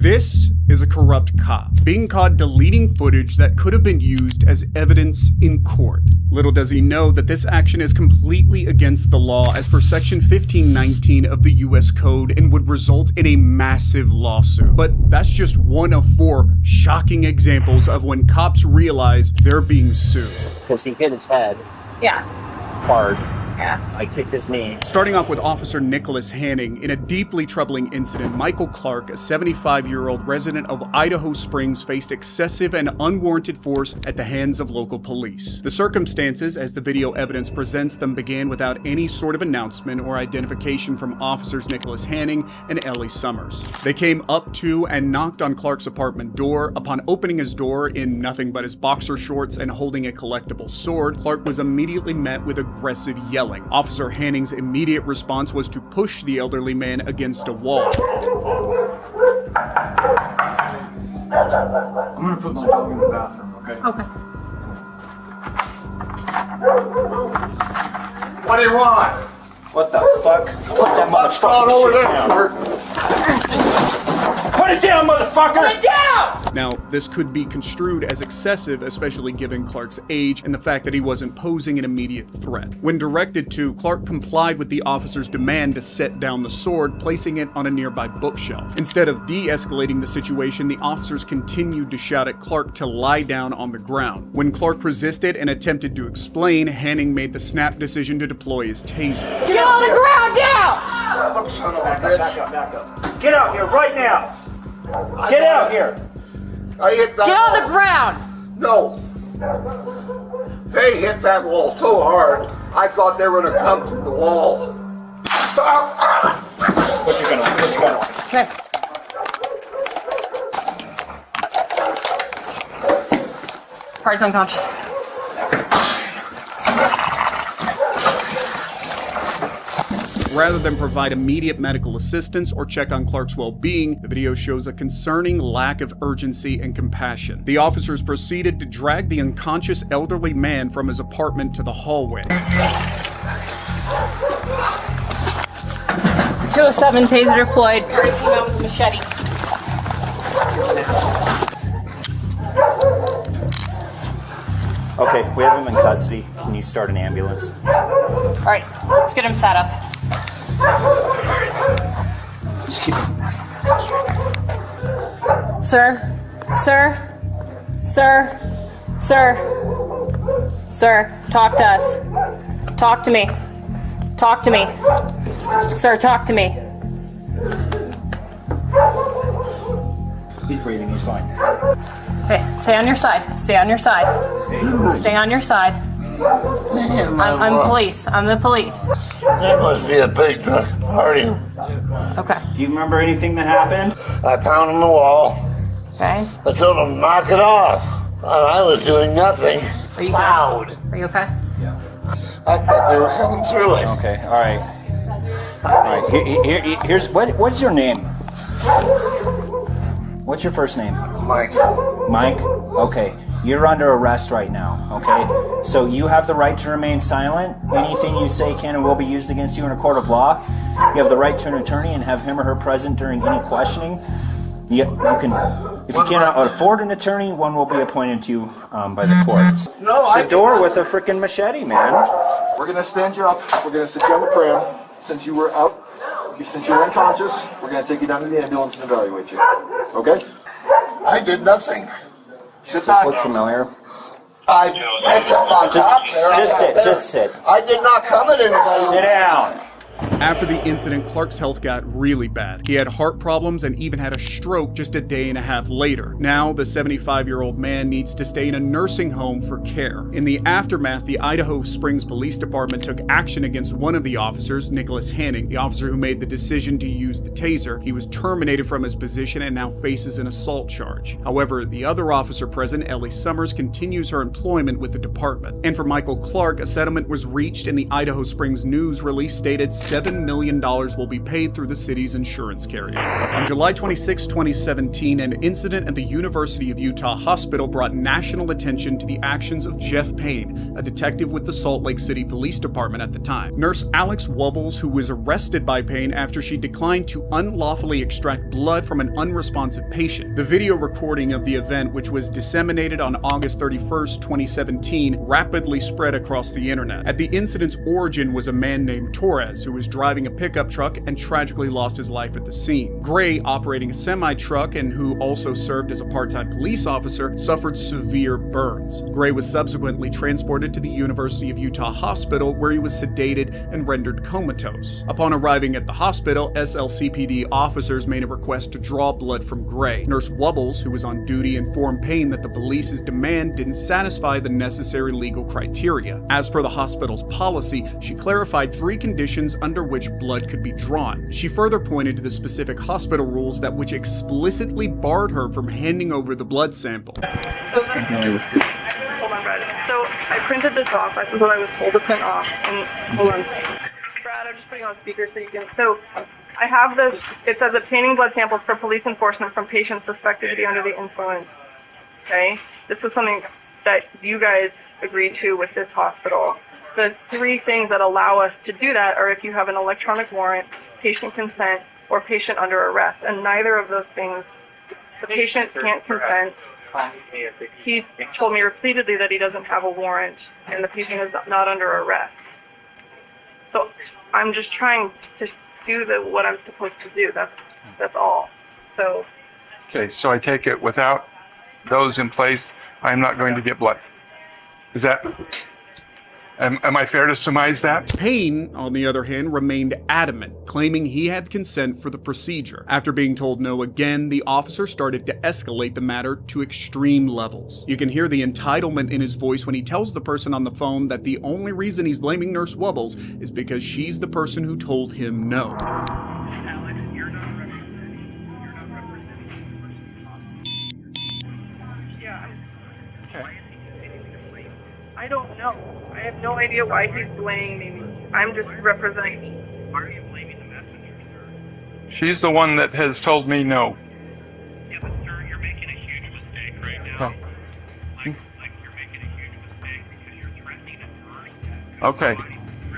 This is a corrupt cop being caught deleting footage that could have been used as evidence in court. Little does he know that this action is completely against the law as per section 1519 of the US Code and would result in a massive lawsuit. But that's just one of 4 shocking examples of when cops realize they're being sued. Because he hit his head. Yeah. Hard. Yeah. I kicked his knee. Starting off with Officer Nicholas Hanning, in a deeply troubling incident, Michael Clark, a 75-year-old resident of Idaho Springs, faced excessive and unwarranted force at the hands of local police. The circumstances, as the video evidence presents them, began without any sort of announcement or identification from officers Nicholas Hanning and Ellie Summers. They came up to and knocked on Clark's apartment door. Upon opening his door in nothing but his boxer shorts and holding a collectible sword, Clark was immediately met with aggressive yelling. Officer Hanning's immediate response was to push the elderly man against a wall. I'm gonna put my dog in the bathroom, okay? Okay. What do you want? What the fuck? Put that motherfucking over shit there. down. Put it down, motherfucker! Put it down! Now, this could be construed as excessive, especially given Clark's age and the fact that he wasn't posing an immediate threat. When directed to, Clark complied with the officer's demand to set down the sword, placing it on a nearby bookshelf. Instead of de-escalating the situation, the officers continued to shout at Clark to lie down on the ground. When Clark resisted and attempted to explain, Hanning made the snap decision to deploy his taser. Get on the ground now! Son of a bitch. Back up. Get out here right now! Get out here! I hit that Get on the wall. ground! No. They hit that wall so hard, I thought they were gonna come through the wall. What you gonna? Okay. Party's unconscious. Rather than provide immediate medical assistance or check on Clark's well-being, the video shows a concerning lack of urgency and compassion. The officers proceeded to drag the unconscious elderly man from his apartment to the hallway. 207 taser deployed. Harry came out with a machete. Okay, we have him in custody. Can you start an ambulance? All right, let's get him set up. Just keep him. Sir, talk to us. Talk to me. Talk to me. Sir, talk to me. He's breathing, he's fine. Okay, stay on your side. Stay on your side. Stay on your side. I'm police. I'm the police. That must be a big drunk party. Okay. Do you remember anything that happened? I pounded on the wall. Okay. I told them to knock it off. And I was doing nothing. Are you Loud. good? Are you okay? I thought they were coming through it. Okay, alright. Alright, here's, what's your name? What's your first name? Mike. Mike? Okay. You're under arrest right now, okay? So you have the right to remain silent. Anything you say can and will be used against you in a court of law. You have the right to an attorney and have him or her present during any questioning. You can, if you cannot afford an attorney, one will be appointed to you by the courts. No, The door with a freaking machete, man. We're gonna stand you up. We're gonna sit you on the pram. Since you were out, since you were unconscious, we're gonna take you down to the ambulance and evaluate you. Okay? I did nothing. Sit Does this look familiar? I messed up on top there. Just sit. I did not come at anybody. Sit down. After the incident, Clark's health got really bad. He had heart problems and even had a stroke just a day and a half later. Now, the 75-year-old man needs to stay in a nursing home for care. In the aftermath, the Idaho Springs Police Department took action against one of the officers, Nicholas Hanning, the officer who made the decision to use the taser. He was terminated from his position and now faces an assault charge. However, the other officer present, Ellie Summers, continues her employment with the department. And for Michael Clark, a settlement was reached, and the Idaho Springs News release stated $7 million will be paid through the city's insurance carrier. On July 26, 2017, an incident at the University of Utah Hospital brought national attention to the actions of Jeff Payne, a detective with the Salt Lake City Police Department at the time. Nurse Alex Wubbles, who was arrested by Payne after she declined to unlawfully extract blood from an unresponsive patient. The video recording of the event, which was disseminated on August 31st, 2017, rapidly spread across the internet. At the incident's origin was a man named Torres, who was driving a pickup truck and tragically lost his life at the scene. Gray, operating a semi-truck and who also served as a part-time police officer, suffered severe burns. Gray was subsequently transported to the University of Utah Hospital, where he was sedated and rendered comatose. Upon arriving at the hospital, SLCPD officers made a request to draw blood from Gray. Nurse Wubbles, who was on duty, informed Payne that the police's demand didn't satisfy the necessary legal criteria. As per the hospital's policy, she clarified 3 conditions under which blood could be drawn. She further pointed to the specific hospital rules that which explicitly barred her from handing over the blood sample. Hold on, Brad. So I printed this off. That's what I was told to print off. And hold on. Brad, I'm just putting on speaker so you can. So I have this. It says obtaining blood samples for police enforcement from patients suspected to be under the influence. Okay? This is something that you guys agreed to with this hospital. The 3 things that allow us to do that are if you have an electronic warrant, patient consent, or patient under arrest. And neither of those things, the patient can't consent. He told me repeatedly that he doesn't have a warrant, and the patient is not under arrest. So I'm just trying to do what I'm supposed to do. That's all. So. Okay, so I take it without those in place, I'm not going to get blood. Is that? Am I fair to surmise that? Payne, on the other hand, remained adamant, claiming he had consent for the procedure. After being told no again, the officer started to escalate the matter to extreme levels. You can hear the entitlement in his voice when he tells the person on the phone that the only reason he's blaming Nurse Wubbles is because she's the person who told him no. I don't know. I have no idea why he's blaming me. I'm just representing. Why are you blaming the messenger, sir? She's the one that has told me no. Yeah, but sir, you're making a huge mistake right now. Like you're making a huge mistake because you're threatening a nurse. Okay.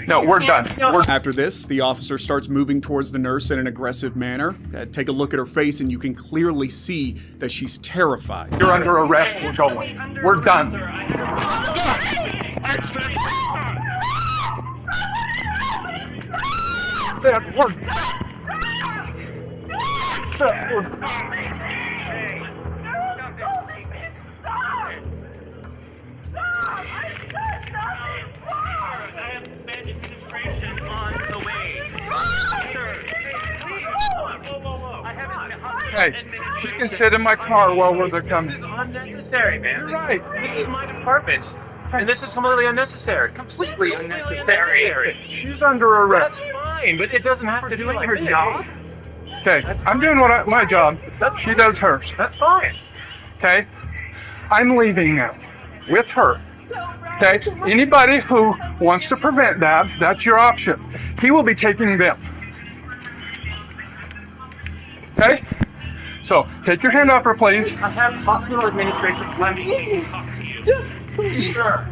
No, we're done. After this, the officer starts moving towards the nurse in an aggressive manner. Take a look at her face and you can clearly see that she's terrified. You're under arrest. We're going. We're done. That worked. That worked. Hey, she can sit in my car while we're coming. This is unnecessary, man. You're right. This is my department. And this is completely unnecessary. Completely unnecessary. She's under arrest. That's fine, but it doesn't have to do like her this. job. Okay, I'm doing my job. She does hers. That's fine. Okay, I'm leaving now with her. Okay, anybody who wants to prevent that, that's your option. He will be taking them. Okay, so take your hand off her, please. I have hospital administration. Let me talk to you. Please. Sure.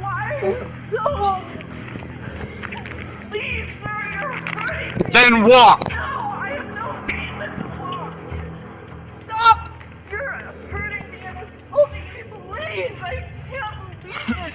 Please, sir, you're hurting. Then walk. No, I have no reason to walk. Stop! You're hurting me. I'm holding me. Please, I can't believe it.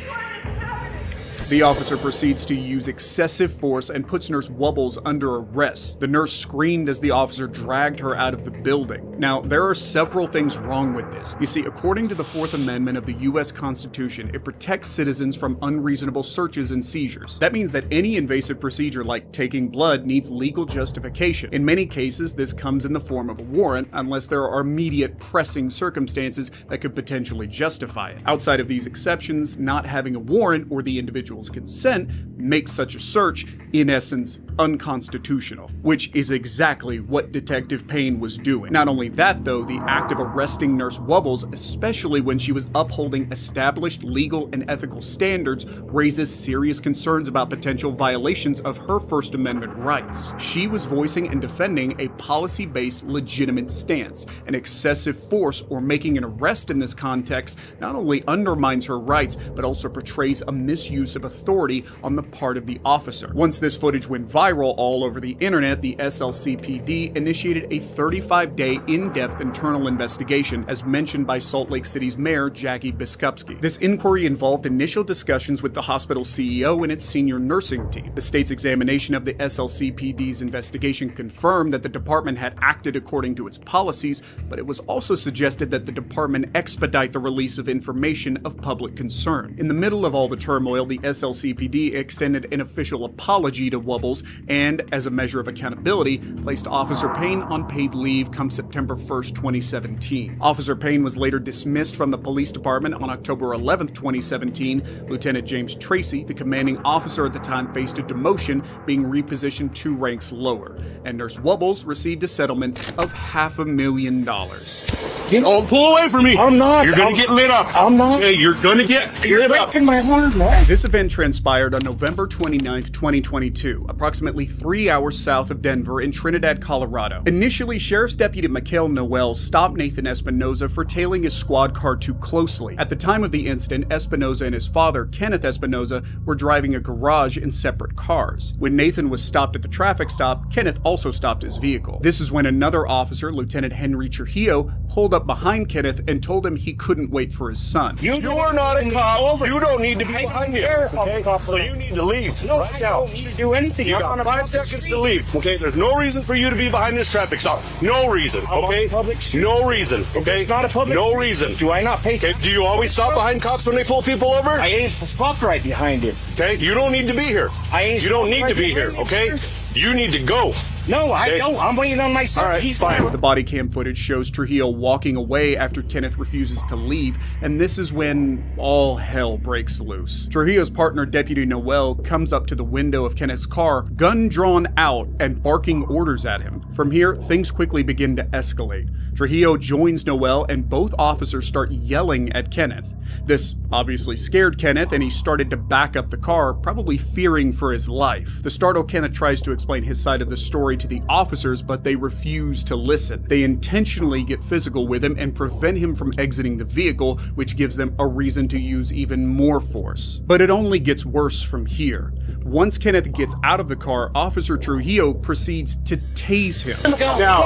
What is happening? The officer proceeds to use excessive force and puts Nurse Wubbles under arrest. The nurse screamed as the officer dragged her out of the building. Now, there are several things wrong with this. You see, according to the 4th Amendment of the U.S. Constitution, it protects citizens from unreasonable searches and seizures. That means that any invasive procedure like taking blood needs legal justification. In many cases, this comes in the form of a warrant, unless there are immediate pressing circumstances that could potentially justify it. Outside of these exceptions, not having a warrant or the individual's consent makes such a search, in essence, unconstitutional, which is exactly what Detective Payne was doing. Not only that, though, the act of arresting Nurse Wubbles, especially when she was upholding established legal and ethical standards, raises serious concerns about potential violations of her First Amendment rights. She was voicing and defending a policy-based legitimate stance, and excessive force or making an arrest in this context not only undermines her rights, but also portrays a misuse of authority on the part of the officer. Once this footage went viral all over the internet, the SLCPD initiated a 35-day in-depth internal investigation, as mentioned by Salt Lake City's mayor, Jackie Biskupski. This inquiry involved initial discussions with the hospital CEO and its senior nursing team. The state's examination of the SLCPD's investigation confirmed that the department had acted according to its policies, but it was also suggested that the department expedite the release of information of public concern. In the middle of all the turmoil, the SLCPD extended an official apology to Wubbles and, as a measure of accountability, placed Officer Payne on paid leave come September 1st, 2017. Officer Payne was later dismissed from the police department on October 11th, 2017. Lieutenant James Tracy, the commanding officer at the time, faced a demotion, being repositioned 2 ranks lower, and Nurse Wubbles received a settlement of $500,000. Don't pull away from me. I'm not. You're gonna get lit up. I'm not. Okay, you're gonna get lit up. My heart, man. This event transpired on November 29th, 2022, approximately 3 hours south of Denver in Trinidad, Colorado. Initially, Sheriff's Deputy Mikhail Noel stopped Nathan Espinoza for tailing his squad car too closely. At the time of the incident, Espinoza and his father, Kenneth Espinoza, were driving a garage in separate cars. When Nathan was stopped at the traffic stop, Kenneth also stopped his vehicle. This is when another officer, Lieutenant Henry Trujillo, pulled up behind Kenneth and told him he couldn't wait for his son. You are not a cop. You don't need to be behind me. Okay? So you need to leave right now. I don't need to do anything. You got 5 seconds to leave. Okay? There's no reason for you to be behind this traffic stop. No reason. Okay? No reason. Okay? It's not a public No street. reason. Do I not pay Okay? taxes? Do you always stop behind cops when they pull people over? I ain't stopped right behind him. Okay? You don't need to be here. I ain't You don't stopped need right to be here. behind Okay? him, sir. You need to go. No, I Okay. don't. I'm waiting on my son. All right, He's fine. The body cam footage shows Trujillo walking away after Kenneth refuses to leave, and this is when all hell breaks loose. Trujillo's partner, Deputy Noel, comes up to the window of Kenneth's car, gun drawn out, and barking orders at him. From here, things quickly begin to escalate. Trujillo joins Noel, and both officers start yelling at Kenneth. This obviously scared Kenneth, and he started to back up the car, probably fearing for his life. The startled Kenneth tries to explain his side of the story to the officers, but they refuse to listen. They intentionally get physical with him and prevent him from exiting the vehicle, which gives them a reason to use even more force. But it only gets worse from here. Once Kenneth gets out of the car, Officer Trujillo proceeds to tase him. Now.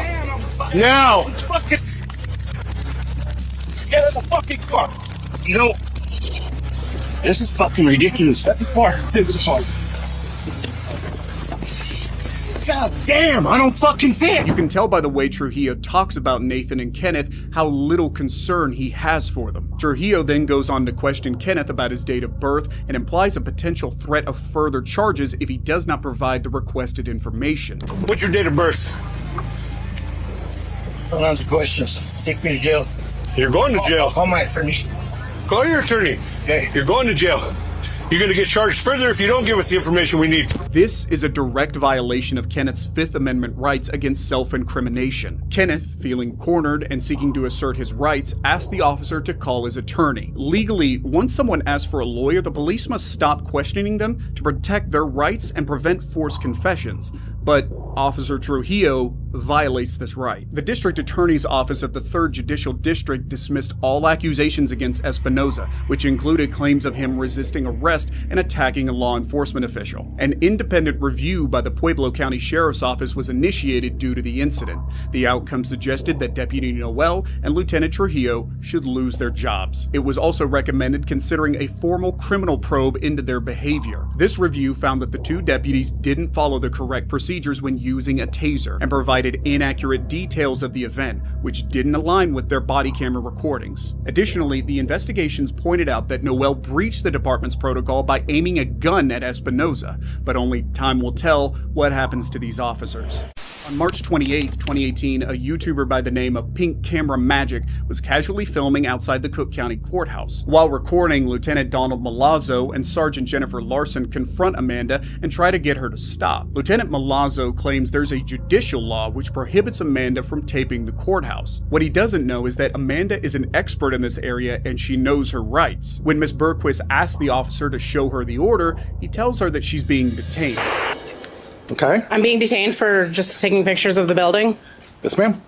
Now. fucking. Get in the fucking car. You know, this is fucking ridiculous. That's the car. Take the car. God damn, I don't fucking fit. You can tell by the way Trujillo talks about Nathan and Kenneth how little concern he has for them. Trujillo then goes on to question Kenneth about his date of birth and implies a potential threat of further charges if he does not provide the requested information. What's your date of birth? Don't answer questions. Take me to jail. You're going to jail. Call my attorney. Call your attorney. Okay. You're going to jail. You're going to get charged further if you don't give us the information we need. This is a direct violation of Kenneth's Fifth Amendment rights against self-incrimination. Kenneth, feeling cornered and seeking to assert his rights, asked the officer to call his attorney. Legally, once someone asks for a lawyer, the police must stop questioning them to protect their rights and prevent forced confessions. But Officer Trujillo violates this right. The district attorney's office of the 3rd Judicial District dismissed all accusations against Espinoza, which included claims of him resisting arrest and attacking a law enforcement official. An independent review by the Pueblo County Sheriff's Office was initiated due to the incident. The outcome suggested that Deputy Noel and Lieutenant Trujillo should lose their jobs. It was also recommended considering a formal criminal probe into their behavior. This review found that the 2 deputies didn't follow the correct procedures when using a taser and provided inaccurate details of the event, which didn't align with their body camera recordings. Additionally, the investigations pointed out that Noel breached the department's protocol by aiming a gun at Espinoza, but only time will tell what happens to these officers. On March 28, 2018, a YouTuber by the name of Pink Camera Magic was casually filming outside the Cook County Courthouse. While recording, Lieutenant Donald Milazzo and Sergeant Jennifer Larson confront Amanda and try to get her to stop. Lieutenant Milazzo claims there's a judicial law which prohibits Amanda from taping the courthouse. What he doesn't know is that Amanda is an expert in this area and she knows her rights. When Miss Berquist asks the officer to show her the order, he tells her that she's being detained. Okay. I'm being detained for just taking pictures of the building. Yes, ma'am.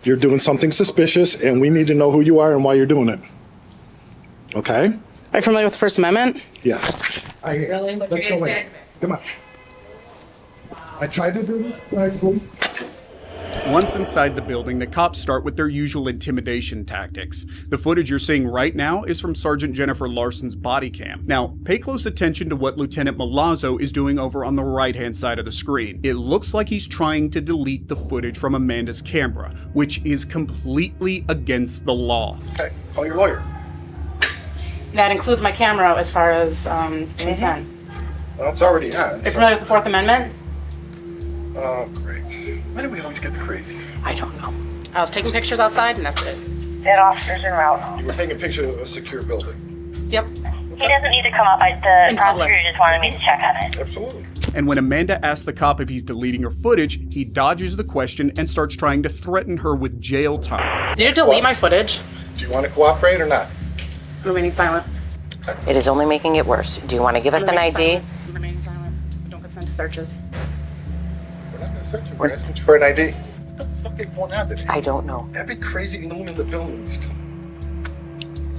You're doing something suspicious, and we need to know who you are and why you're doing it. Okay? Are you familiar with the First Amendment? Yes. Really? Let's go in. Come on. I tried to do this nicely. Once inside the building, the cops start with their usual intimidation tactics. The footage you're seeing right now is from Sergeant Jennifer Larson's body cam. Now, pay close attention to what Lieutenant Milazzo is doing over on the right-hand side of the screen. It looks like he's trying to delete the footage from Amanda's camera, which is completely against the law. Okay, call your lawyer. That includes my camera as far as consent. Well, it's already on. Are you familiar with the Fourth Amendment? Oh, great. Why do we always get the crazy? I don't know. I was taking pictures outside and that's it. That officer's en route. You were taking a picture of a secure building. Yep. He doesn't need to come up. The prosecutor just wanted me to check on it. Absolutely. And when Amanda asks the cop if he's deleting her footage, he dodges the question and starts trying to threaten her with jail time. Did you delete my footage? Do you want to cooperate or not? I'm remaining silent. It is only making it worse. Do you want to give us an ID? I'm remaining silent. I don't consent to searches. We're not going to search you. We're asking for an ID. What the fuck is going on today? I don't know. Every crazy loon in the building is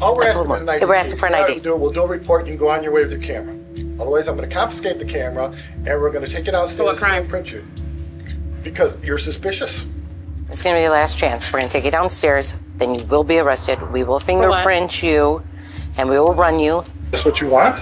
all we're asking for is an ID. We're asking for an ID. We'll do a report. You can go on your way with your camera. Otherwise, I'm going to confiscate the camera and we're going to take it downstairs and print you. Because you're suspicious. It's going to be your last chance. We're going to take you downstairs. Then you will be arrested. We will fingerprint you and we will run you. Is this what you want?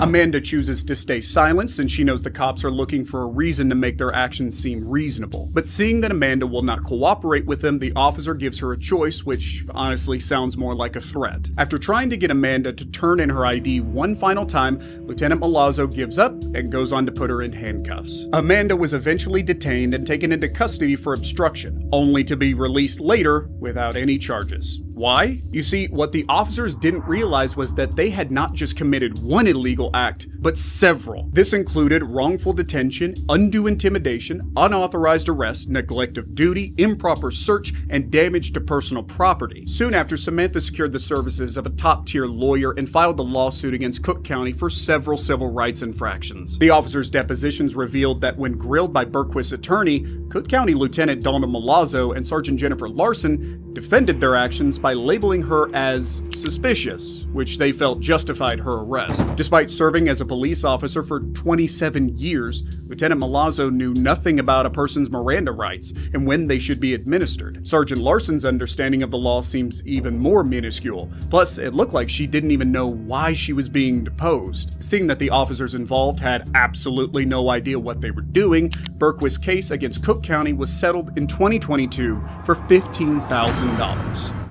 Amanda chooses to stay silent since she knows the cops are looking for a reason to make their actions seem reasonable. But seeing that Amanda will not cooperate with them, the officer gives her a choice, which honestly sounds more like a threat. After trying to get Amanda to turn in her ID one final time, Lieutenant Milazzo gives up and goes on to put her in handcuffs. Amanda was eventually detained and taken into custody for obstruction, only to be released later without any charges. Why? You see, what the officers didn't realize was that they had not just committed one illegal act, but several. This included wrongful detention, undue intimidation, unauthorized arrest, neglect of duty, improper search, and damage to personal property. Soon after, Samantha secured the services of a top-tier lawyer and filed a lawsuit against Cook County for several civil rights infractions. The officers' depositions revealed that when grilled by Berquist's attorney, Cook County Lieutenant Donald Milazzo and Sergeant Jennifer Larson defended their actions by labeling her as suspicious, which they felt justified her arrest. Despite serving as a police officer for 27 years, Lieutenant Milazzo knew nothing about a person's Miranda rights and when they should be administered. Sergeant Larson's understanding of the law seems even more minuscule. Plus, it looked like she didn't even know why she was being deposed. Seeing that the officers involved had absolutely no idea what they were doing, Berquist's case against Cook County was settled in 2022 for $15,000.